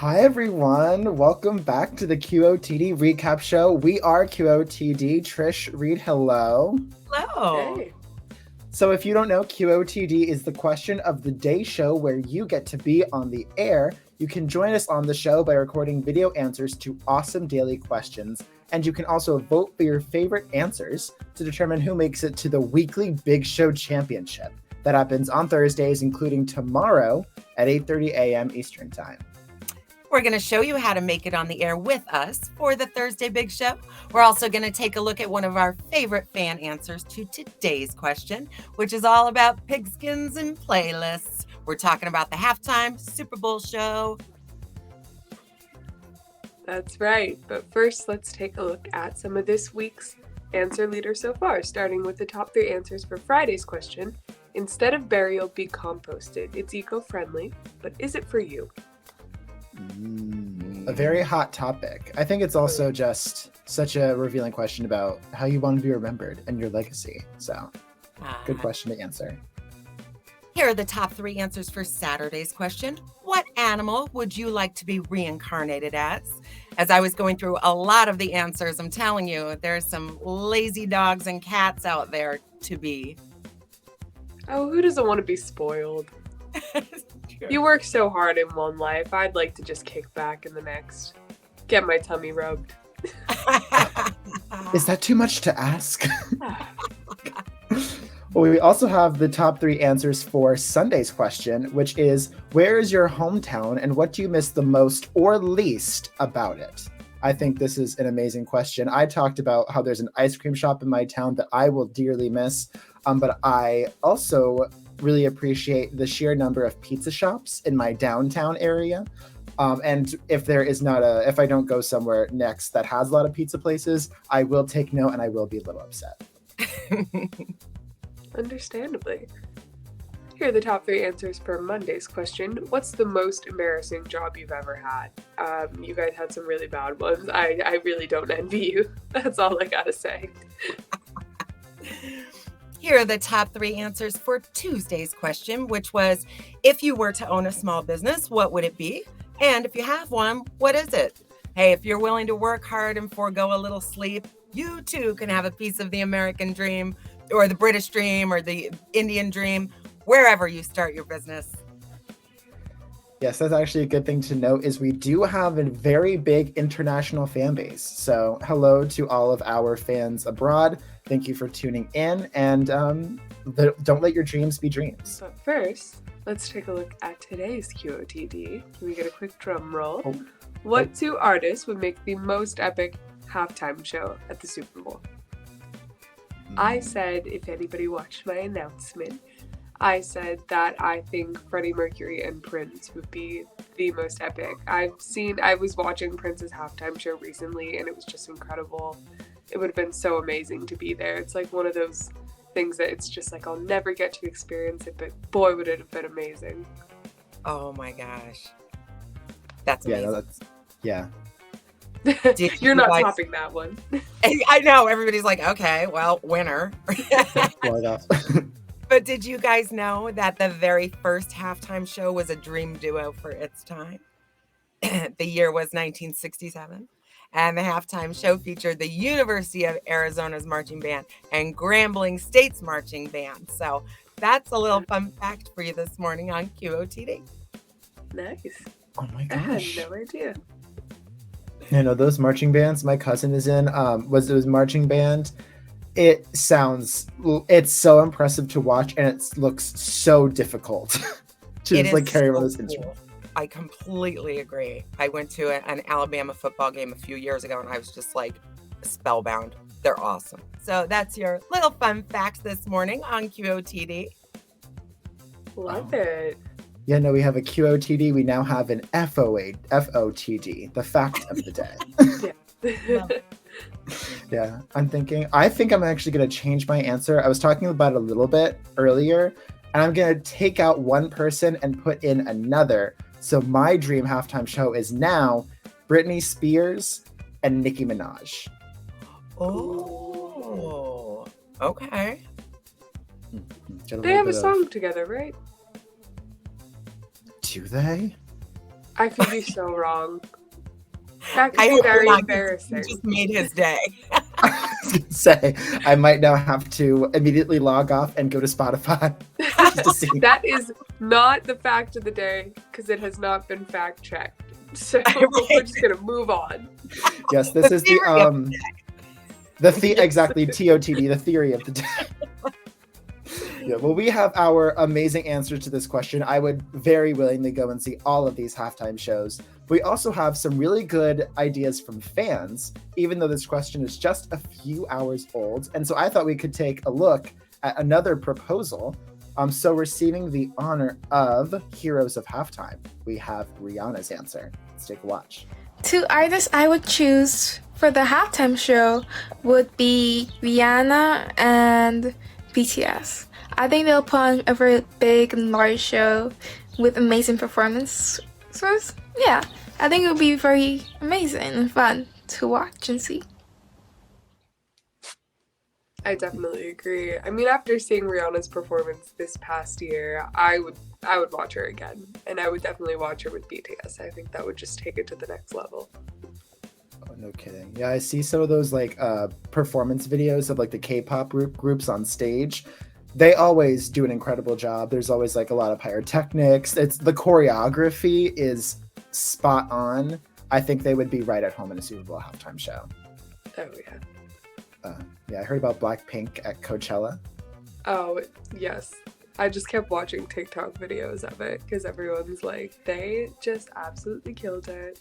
Hi everyone, welcome back to the QOTD recap show. We are QOTD. Trish, Reed, hello. Hello. Hey. So if you don't know, QOTD is the question of the day show where you get to be on the air. You can join us on the show by recording video answers to awesome daily questions. And you can also vote for your favorite answers to determine who makes it to the weekly Big Show Championship. That happens on Thursdays, including tomorrow at 8:30 a.m. Eastern Time. We're going to show you how to make it on the air with us for the Thursday Big Show. We're also going to take a look at one of our favorite fan answers to today's question, which is all about pigskins and playlists. We're talking about the halftime Super Bowl show. That's right. But first, let's take a look at some of this week's answer leaders so far, starting with the top 3 answers for Friday's question. Instead of burial, be composted. It's eco-friendly, but is it for you? A very hot topic. I think it's also just such a revealing question about how you want to be remembered and your legacy. So, good question to answer. Here are the top 3 answers for Saturday's question. What animal would you like to be reincarnated as? As I was going through a lot of the answers, I'm telling you, there's some lazy dogs and cats out there to be. Oh, who doesn't want to be spoiled? You work so hard in one life. I'd like to just kick back in the next. Get my tummy rubbed. Is that too much to ask? Well, we also have the top 3 answers for Sunday's question, which is, where is your hometown and what do you miss the most or least about it? I think this is an amazing question. I talked about how there's an ice cream shop in my town that I will dearly miss, but I also really appreciate the sheer number of pizza shops in my downtown area. And if I don't go somewhere next that has a lot of pizza places, I will take note and I will be a little upset. Understandably. Here are the top 3 answers for Monday's question. What's the most embarrassing job you've ever had? You guys had some really bad ones. I really don't envy you. That's all I gotta say. Here are the top 3 answers for Tuesday's question, which was, if you were to own a small business, what would it be? And if you have one, what is it? Hey, if you're willing to work hard and forego a little sleep, you too can have a piece of the American dream or the British dream or the Indian dream, wherever you start your business. Yes, that's actually a good thing to note is we do have a very big international fan base. So hello to all of our fans abroad. Thank you for tuning in, and don't let your dreams be dreams. But first, let's take a look at today's QOTD. Can we get a quick drum roll? Oh. What 2 artists would make the most epic halftime show at the Super Bowl? I said, if anybody watched my announcement, I said that I think Freddie Mercury and Prince would be the most epic. I was watching Prince's halftime show recently and it was just incredible. It would have been so amazing to be there. It's like one of those things that it's just like I'll never get to experience it, but boy would it have been amazing. Oh my gosh. That's amazing. Yeah. You're not topping that one. I know, everybody's like, okay, well, winner. But did you guys know that the very first halftime show was a dream duo for its time? The year was 1967. And the halftime show featured the University of Arizona's marching band and Grambling State's marching band. So that's a little fun fact for you this morning on QOTD. Nice. Oh my I gosh. had no idea. Those marching bands my cousin is in, was marching band. It's so impressive to watch, and it looks so difficult to just like carry one of those instruments. I completely agree. I went to an Alabama football game a few years ago, and I was just like spellbound. They're awesome. So that's your little fun facts this morning on QOTD. Love it. Yeah, no, we have a QOTD. We now have an FOTD, the fact of the day. Yeah. Yeah, I think I'm actually going to change my answer. I was talking about it a little bit earlier, and I'm going to take out one person and put in another. So my dream halftime show is now Britney Spears and Nicki Minaj. Oh, okay. They have a song together, right? Do they? I could be so wrong. That could I be hope very you're not. embarrassing. You just made his day. I was gonna say I might now have to immediately log off and go to Spotify just to see. That is not the fact of the day because it has not been fact checked. So we're just gonna move on. Yes, this is theory of exactly TOTD, the theory of the day. Yeah, well, we have our amazing answers to this question. I would very willingly go and see all of these halftime shows. We also have some really good ideas from fans, even though this question is just a few hours old. And so I thought we could take a look at another proposal. So receiving the honor of Heroes of Halftime, we have Rihanna's answer. Let's take a watch. Two artists I would choose for the halftime show would be Rihanna and BTS. I think they'll put on a very big and large show with amazing performances. Yeah, I think it would be very amazing and fun to watch and see. I definitely agree. I mean, after seeing Rihanna's performance this past year, I would watch her again, and I would definitely watch her with BTS. I think that would just take it to the next level. Oh, no kidding. Yeah, I see some of those like performance videos of like the K-pop groups on stage. They always do an incredible job. There's always like a lot of pyrotechnics. It's the choreography is spot on. I think they would be right at home in a Super Bowl halftime show. Oh yeah. Yeah, I heard about Blackpink at Coachella. Oh yes. I just kept watching TikTok videos of it because everyone's like, they just absolutely killed it.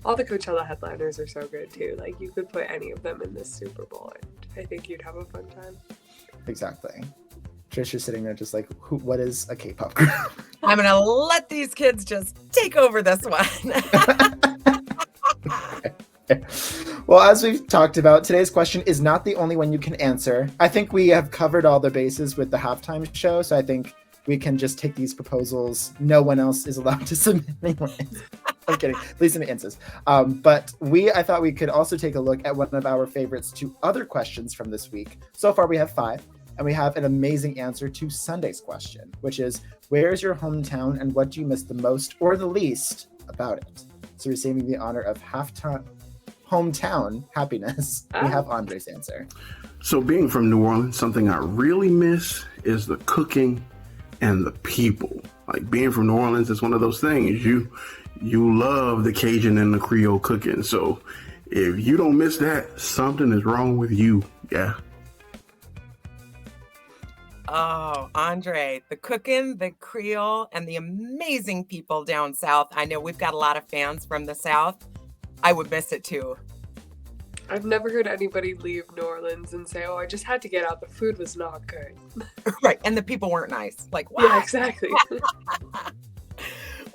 All the Coachella headliners are so good too. Like you could put any of them in this Super Bowl and I think you'd have a fun time. Exactly. Trish is sitting there just like, what is a K-pop group? I'm going to let these kids just take over this one. Well, as we've talked about, today's question is not the only one you can answer. I think we have covered all the bases with the halftime show, so I think we can just take these proposals. No one else is allowed to submit anyway. I'm kidding, at least in the instance. But I thought we could also take a look at one of our favorites to other questions from this week. So far, we have 5. And we have an amazing answer to Sunday's question, which is, where is your hometown and what do you miss the most or the least about it? So receiving the honor of hometown happiness, we have Andre's answer. So being from New Orleans, something I really miss is the cooking and the people. Like being from New Orleans is one of those things. You love the Cajun and the Creole cooking. So if you don't miss that, something is wrong with you. Yeah. Oh, Andre, the cooking, the Creole, and the amazing people down south. I know we've got a lot of fans from the south. I would miss it too. I've never heard anybody leave New Orleans and say, oh, I just had to get out. The food was not good. Right. And the people weren't nice. Like, what? Yeah, exactly.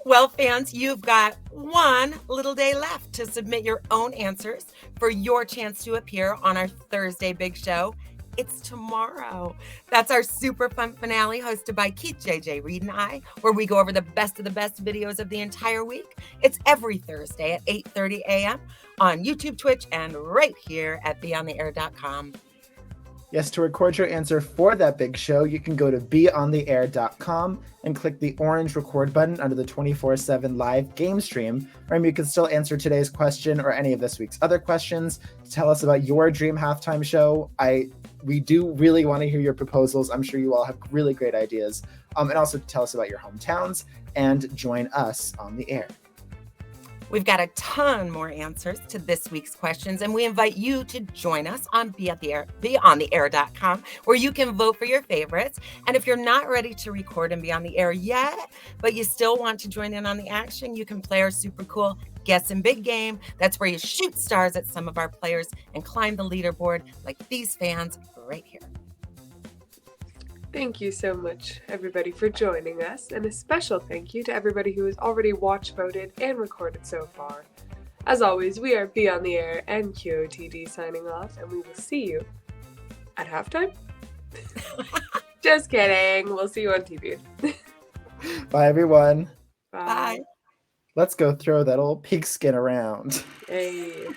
Well, fans, you've got one little day left to submit your own answers for your chance to appear on our Thursday big show. It's tomorrow. That's our super fun finale hosted by Keith, JJ, Reed, and I, where we go over the best of the best videos of the entire week. It's every Thursday at 8:30 a.m. on YouTube, Twitch, and right here at beyondtheair.com. Yes, to record your answer for that big show, you can go to beyondtheair.com and click the orange record button under the 24/7 live game stream. Remember, you can still answer today's question or any of this week's other questions. Tell us about your dream halftime show. We do really want to hear your proposals. I'm sure you all have really great ideas. And also tell us about your hometowns and join us on the air. We've got a ton more answers to this week's questions, and we invite you to join us on beyondtheair.com, where you can vote for your favorites. And if you're not ready to record and be on the air yet, but you still want to join in on the action, you can play our super cool Guess and Big game. That's where you shoot stars at some of our players and climb the leaderboard like these fans right here. Thank you so much, everybody, for joining us, and a special thank you to everybody who has already watched, voted, and recorded so far. As always, we are Beyond the Air and QOTD signing off, and we will see you at halftime. Just kidding. We'll see you on TV. Bye, everyone. Bye. Bye. Let's go throw that old pigskin around. Hey.